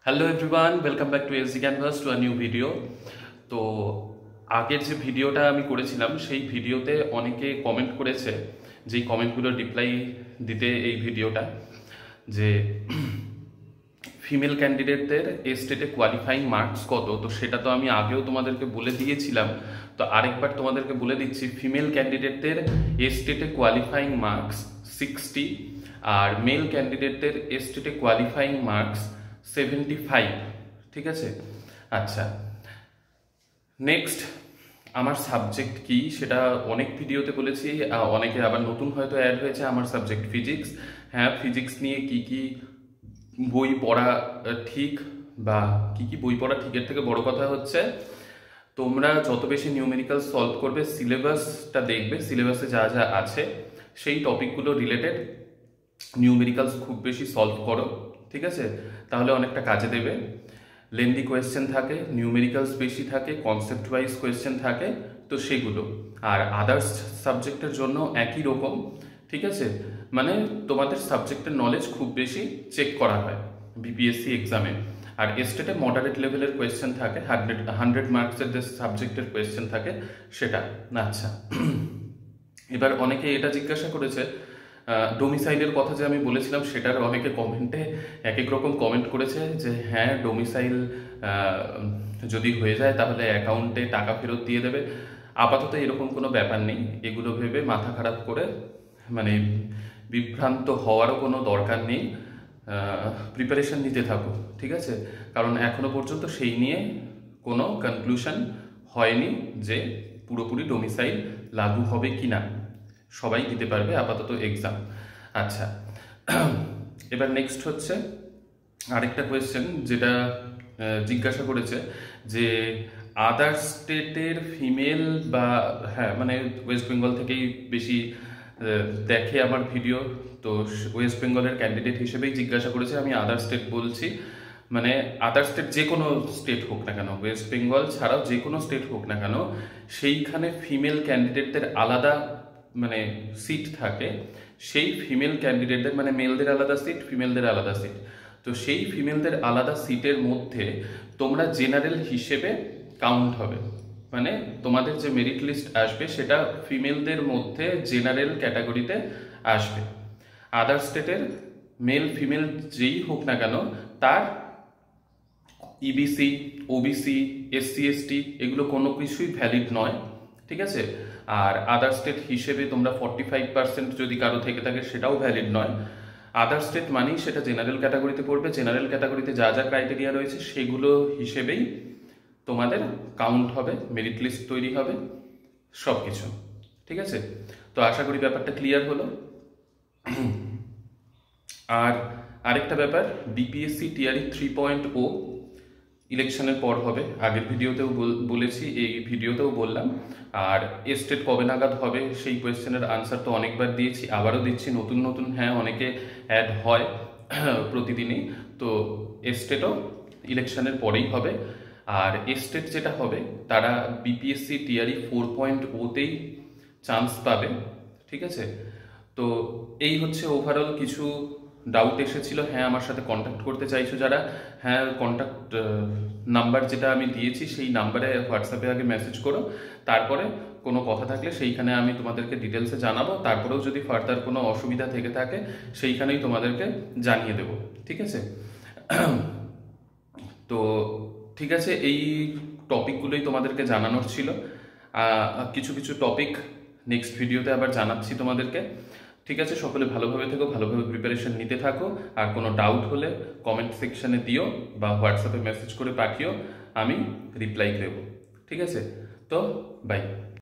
Hello everyone, welcome back to SG canvas to a new video. তো আগের যে ভিডিওটা আমি করেছিলাম সেই ভিডিওতে অনেকে কমেন্ট করেছে, যেই কমেন্টগুলোর রিপ্লাই দিতে এই ভিডিওটা, যে ফিমেল ক্যান্ডিডেটদের স্টেটে কোয়ালিফাইং মার্কস কত। তো সেটা তো আমি আগেও তোমাদেরকে বলে দিয়েছিলাম, তো আরেকবার তোমাদেরকে বলে দিচ্ছি। ফিমেল ক্যান্ডিডেটদের স্টেটে কোয়ালিফাইং মার্কস 60, আর মেল ক্যান্ডিডেটদের স্টেটে কোয়ালিফাইং মার্কস 75। ঠিক আছে, আচ্ছা। নেক্সট, আমার সাবজেক্ট কি সেটা অনেক ভিডিওতে বলেছি, অনেকে আবার নতুন হয়তো অ্যাড হয়েছে। আমার সাবজেক্ট ফিজিক্স। হ্যাঁ, ফিজিক্স নিয়ে কি কি বই পড়া ঠিক, বা কি কি বই পড়া ঠিকের থেকে বড় কথা হচ্ছে তোমরা যত বেশি নিউমেরিক্যাল সলভ করবে, সিলেবাসটা দেখবে, সিলেবাসে যা যা আছে সেই টপিকগুলো রিলেটেড নিউমেরিক্যালস খুব বেশি সলভ করো। ঠিক আছে, তাহলে অনেকটা কাজে দেবে। লেন্দি কোয়েশ্চেন থাকে, নিউমেরিক্যালস বেশি থাকে, কনসেপ্ট ওয়াইজ কোয়েশ্চেন থাকে, তো সেগুলো। আর আদার্স সাবজেক্টের জন্য একই রকম। ঠিক আছে, মানে তোমাদের সাবজেক্টের নলেজ খুব বেশি চেক করা হয় বিপিএসসি এক্সামে। আর স্টেটে মডারেট লেভেলের কোয়েশ্চেন থাকে, 100 মার্কসের যে সাবজেক্টের কোয়েশ্চেন থাকে সেটা। আচ্ছা, এবার অনেকে এটা জিজ্ঞাসা করেছে, ডোমিসাইলের কথা যে আমি বলেছিলাম, সেটার অনেকে কমেন্টে এক এক রকম কমেন্ট করেছে যে হ্যাঁ, ডোমিসাইল যদি হয়ে যায় তাহলে অ্যাকাউন্টে টাকা ফেরত দিয়ে দেবে। আপাতত এরকম কোনো ব্যাপার নেই। এগুলো ভেবে মাথা খারাপ করে মানে বিভ্রান্ত হওয়ারও কোনো দরকার নেই। প্রিপারেশন নিতে থাকো, ঠিক আছে? কারণ এখনো পর্যন্ত সেই নিয়ে কোনো কনক্লুশন হয়নি যে পুরোপুরি ডোমিসাইল লাগু হবে কি না। সবাই দিতে পারবে আপাতত এক্সাম। আচ্ছা, এবার নেক্সট হচ্ছে আরেকটা কোয়েশ্চেন যেটা জিজ্ঞাসা করেছে যে আদার স্টেটের ফিমেল, বা হ্যাঁ মানে ওয়েস্ট বেঙ্গল থেকেই বেশি দেখে আমার ভিডিও, তো ওয়েস্ট বেঙ্গলের ক্যান্ডিডেট হিসেবেই জিজ্ঞাসা করেছে। আমি আদার স্টেট বলছি, মানে আদার স্টেট যে কোনো স্টেট হোক না কেন, ওয়েস্ট বেঙ্গল ছাড়াও যে কোনো স্টেট হোক না কেন, সেইখানে ফিমেল ক্যান্ডিডেটদের আলাদা মানে সিট থাকে। সেই ফিমেল ক্যান্ডিডেটদের মানে মেলদের আলাদা সিট, ফিমেলদের আলাদা সিট। তো সেই ফিমেলদের আলাদা সিটের মধ্যে তোমরা জেনারেল হিসেবে কাউন্ট হবে। মানে তোমাদের যে মেরিট লিস্ট আসবে সেটা ফিমেলদের মধ্যে জেনারেল ক্যাটাগরিতে আসবে। আদার স্টেটের মেল ফিমেল যেই হোক না কেন, তার ইবিসি, ওবিসি, এসসি এসটি এগুলো কোনো কিছুই ভ্যালিড নয়। ঠিক আছে, আর আদার স্টেট হিসেবে তোমরা 45% যদি কারো থেকে থাকে সেটাও ভ্যালিড নয়। আদার স্টেট মানেই সেটা জেনারেল ক্যাটাগরিতে পড়বে। জেনারেল ক্যাটাগরিতে যা যা ক্রাইটেরিয়া রয়েছে সেগুলো হিসেবেই তোমাদের কাউন্ট হবে, মেরিট লিস্ট তৈরি হবে, সব কিছু। ঠিক আছে, তো আশা করি ব্যাপারটা ক্লিয়ার হলো। আর আরেকটা ব্যাপার, বিপিএসসি টিআরই 3.0 ইলেকশনের পর হবে। আগের ভিডিওতেও বলেছি, এই ভিডিওতেও বললাম। আর স্টেট কবে নাগাদ হবে সেই কোয়েশ্চেনের আনসার তো অনেকবার দিয়েছি, আবারও দিচ্ছি। নতুন নতুন হ্যাঁ অনেকে অ্যাড হয় প্রতিদিনই, তো স্টেটও ইলেকশনের পরেই হবে। আর স্টেট যেটা হবে তারা বিপিএসসি টিআরই 4.0তেই চান্স পাবে। ঠিক আছে, তো এই হচ্ছে ওভারঅল কিছু ডাউট এসেছিল। হ্যাঁ, আমার সাথে কন্ট্যাক্ট করতে চাইছো যারা, হ্যাঁ কন্ট্যাক্ট নাম্বার যেটা আমি দিয়েছি সেই নাম্বারে হোয়াটসঅ্যাপে আগে মেসেজ করো, তারপরে কোনো কথা থাকলে সেইখানে আমি তোমাদেরকে ডিটেলসে জানাবো। তারপরেও যদি ফার্দার কোনো অসুবিধা থেকে থাকে সেইখানেই তোমাদেরকে জানিয়ে দেবো। ঠিক আছে, তো ঠিক আছে, এই টপিকগুলোই তোমাদেরকে জানানোর ছিল। কিছু কিছু টপিক নেক্সট ভিডিওতে আবার জানাচ্ছি তোমাদেরকে। ঠিক আছে, সকলে ভালোভাবে থেকো, ভালোভাবে প্রিপারেশন নিতে থাকো। আর কোনো ডাউট হলে কমেন্ট সেকশনে দিও বা হোয়াটসঅ্যাপে মেসেজ করে পাঠিও, আমি রিপ্লাই দেবো। ঠিক আছে, তো বাই।